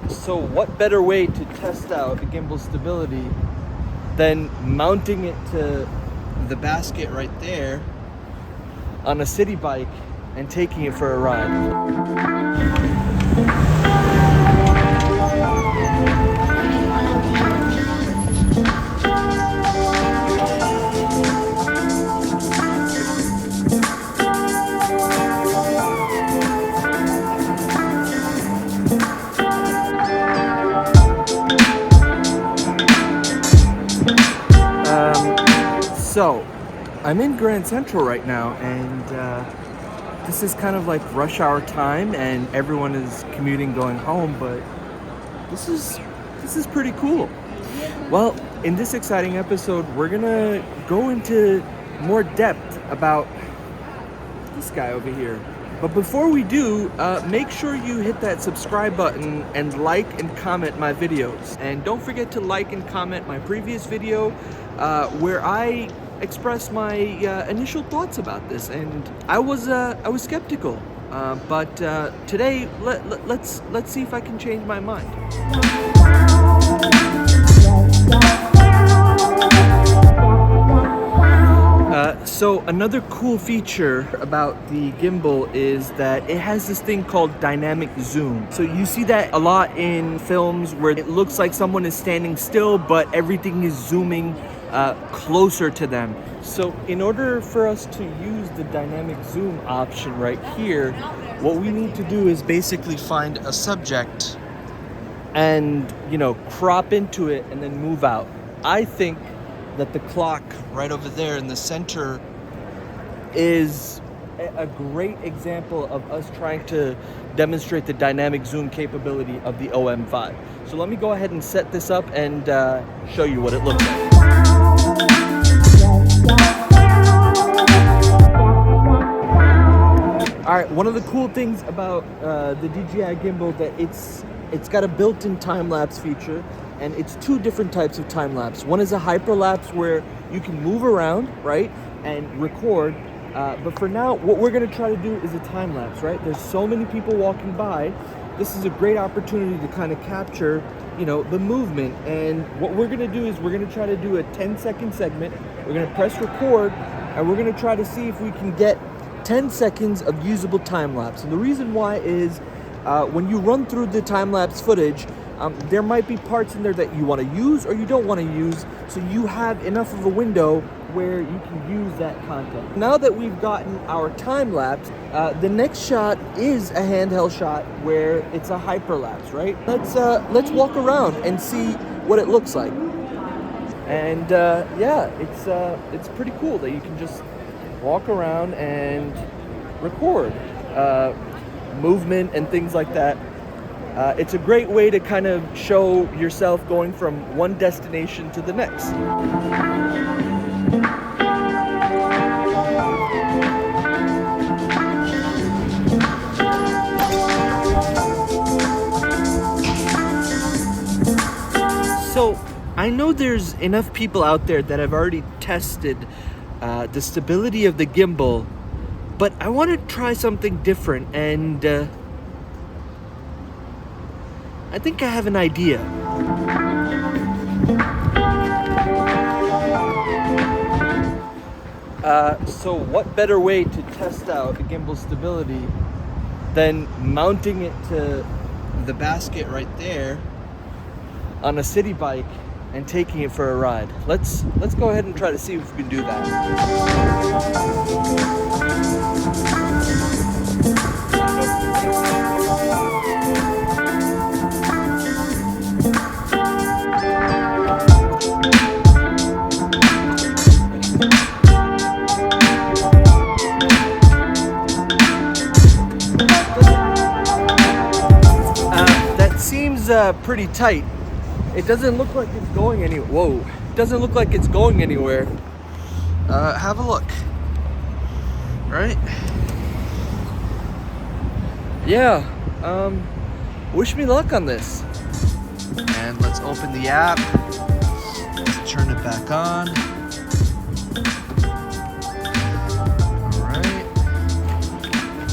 So what better way to test out the gimbal stability than mounting it to the basket right there on a city bike and taking it for a ride. So, I'm in Grand Central right now, and this is kind of like rush hour time, and everyone is commuting going home. But this is pretty cool. Well, in this exciting episode, we're gonna go into more depth about this guy over here. But before we do, make sure you hit that subscribe button and like and comment my videos. And don't forget to like and comment my previous video where I expressed my initial thoughts about this. And I was skeptical, but today let's see if I can change my mind. So another cool feature about the gimbal is that it has this thing called dynamic zoom. So you see that a lot in films where it looks like someone is standing still, but everything is zooming closer to them. So in order for us to use the dynamic zoom option right here, what we need to do is basically find a subject and, crop into it and then move out. I think that the clock right over there in the center is a great example of us trying to demonstrate the dynamic zoom capability of the OM5. So let me go ahead and set this up and show you what it looks like. All right, one of the cool things about the DJI gimbal that it's got a built-in time-lapse feature. And it's two different types of time lapse. One is a hyperlapse where you can move around, right, and record. But for now, what we're gonna try to do is a time lapse, right? There's so many people walking by. This is a great opportunity to kind of capture, the movement. And what we're gonna do is we're gonna try to do a 10-second segment. We're gonna press record, and we're gonna try to see if we can get 10 seconds of usable time lapse. And the reason why is when you run through the time lapse footage, there might be parts in there that you want to use or you don't want to use, so you have enough of a window where you can use that content. Now that we've gotten our time lapse, the next shot is a handheld shot where it's a hyperlapse, right? Let's walk around and see what it looks like. And yeah, it's pretty cool that you can just walk around and record movement and things like that. It's a great way to kind of show yourself going from one destination to the next. So I know there's enough people out there that have already tested the stability of the gimbal, but I want to try something different, and I think I have an idea. So what better way to test out the gimbal stability than mounting it to the basket right there on a city bike and taking it for a ride? Let's go ahead and try to see if we can do that. Pretty tight. It doesn't look like it's going anywhere. Whoa, it doesn't look like it's going anywhere. Have a look. Right? Yeah. Wish me luck on this. And let's open the app. Let's turn it back on. All right.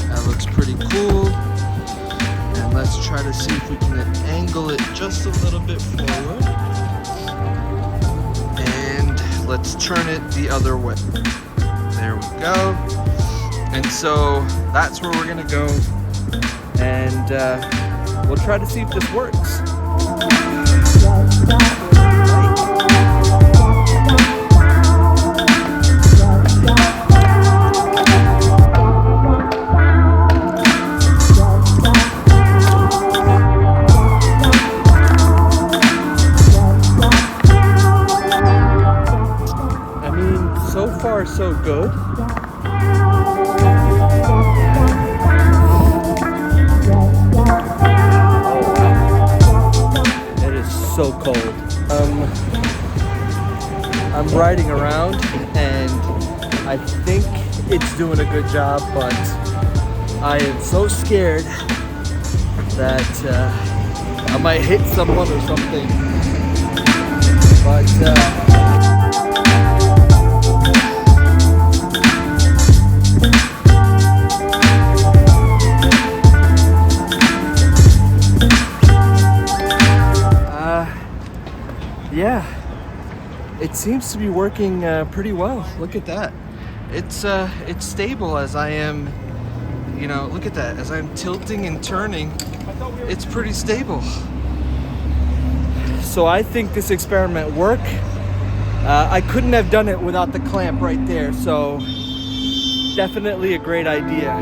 That looks pretty cool. And let's try to see if we can angle it just a little bit forward. And let's turn it the other way. There we go. And so that's where we're gonna go. And we'll try to see if this works. So far, so good. It is so cold. I'm riding around and I think it's doing a good job, but I am so scared that I might hit someone or something. But yeah, it seems to be working pretty well. Look at that. It's stable as I am, you know, look at that. As I'm tilting and turning, it's pretty stable. So I think this experiment worked. I couldn't have done it without the clamp right there. So definitely a great idea.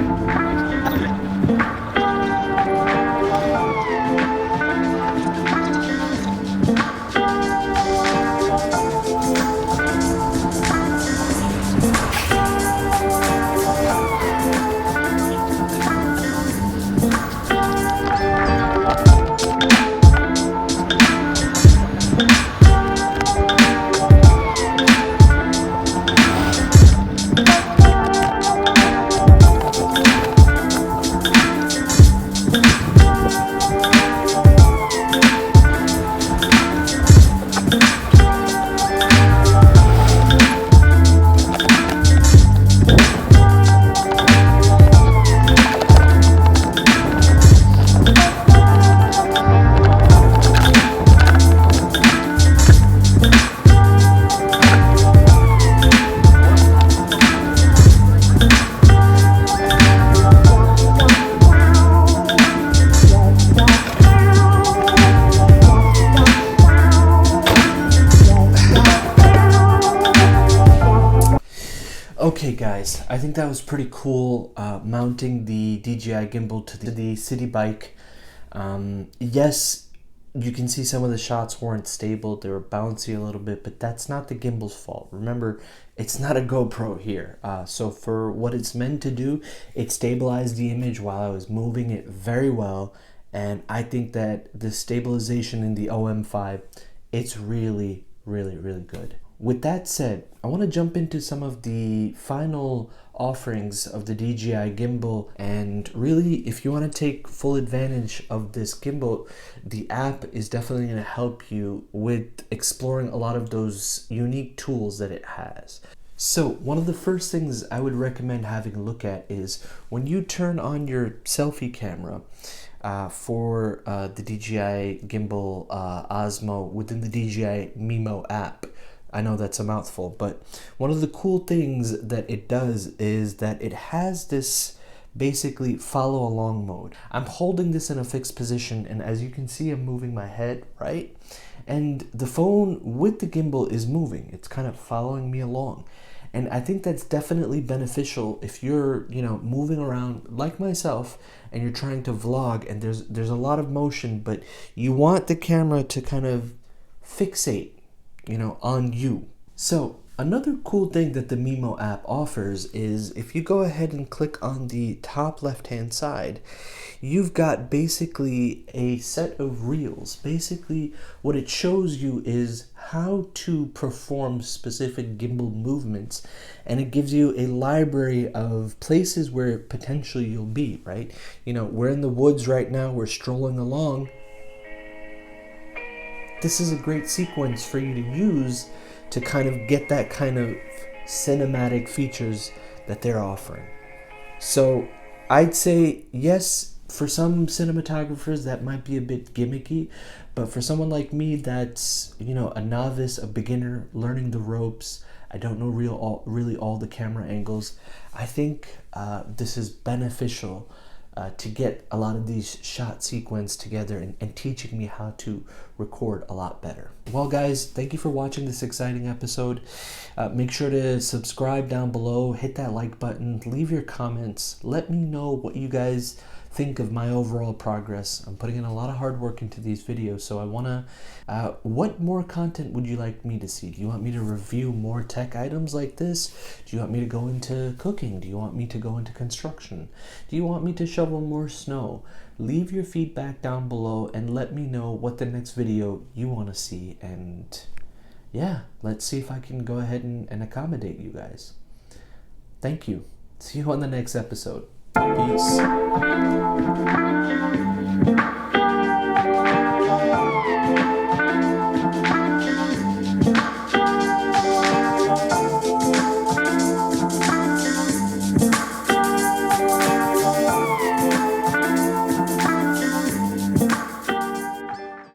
Okay guys, I think that was pretty cool, mounting the DJI gimbal to the city bike. Yes, you can see some of the shots weren't stable, they were bouncy a little bit, but that's not the gimbal's fault. Remember, it's not a GoPro here. So for what it's meant to do, it stabilized the image while I was moving it very well. And I think that the stabilization in the OM5, it's really, really, really good. With that said, I want to jump into some of the final offerings of the DJI gimbal, and really if you want to take full advantage of this gimbal, the app is definitely going to help you with exploring a lot of those unique tools that it has. So one of the first things I would recommend having a look at is when you turn on your selfie camera for the DJI Gimbal Osmo within the DJI Mimo app. I know that's a mouthful, but one of the cool things that it does is that it has this basically follow along mode. I'm holding this in a fixed position, and as you can see, I'm moving my head, right? And the phone with the gimbal is moving. It's kind of following me along. And I think that's definitely beneficial if you're, moving around like myself and you're trying to vlog and there's a lot of motion, but you want the camera to kind of fixate on you. So another cool thing that the Mimo app offers is if you go ahead and click on the top left hand side, you've got basically a set of reels. Basically what it shows you is how to perform specific gimbal movements, and it gives you a library of places where potentially you'll be, right? We're in the woods right now, we're strolling along. This is a great sequence for you to use to kind of get that kind of cinematic features that they're offering. So I'd say, yes, For some cinematographers that might be a bit gimmicky, but for someone like me that's, you know, a novice, a beginner, learning the ropes, I don't know really all the camera angles, I think this is beneficial to get a lot of these shot sequence together and teaching me how to record a lot better. Well guys, thank you for watching this exciting episode. Make sure to subscribe down below, hit that like button, leave your comments, let me know what you guys think of my overall progress. I'm putting in a lot of hard work into these videos, so I wanna, what more content would you like me to see? Do you want me to review more tech items like this? Do you want me to go into cooking? Do you want me to go into construction? Do you want me to shovel more snow? Leave your feedback down below and let me know what the next video you wanna see, and yeah, let's see if I can go ahead and accommodate you guys. Thank you. See you on the next episode. Peace.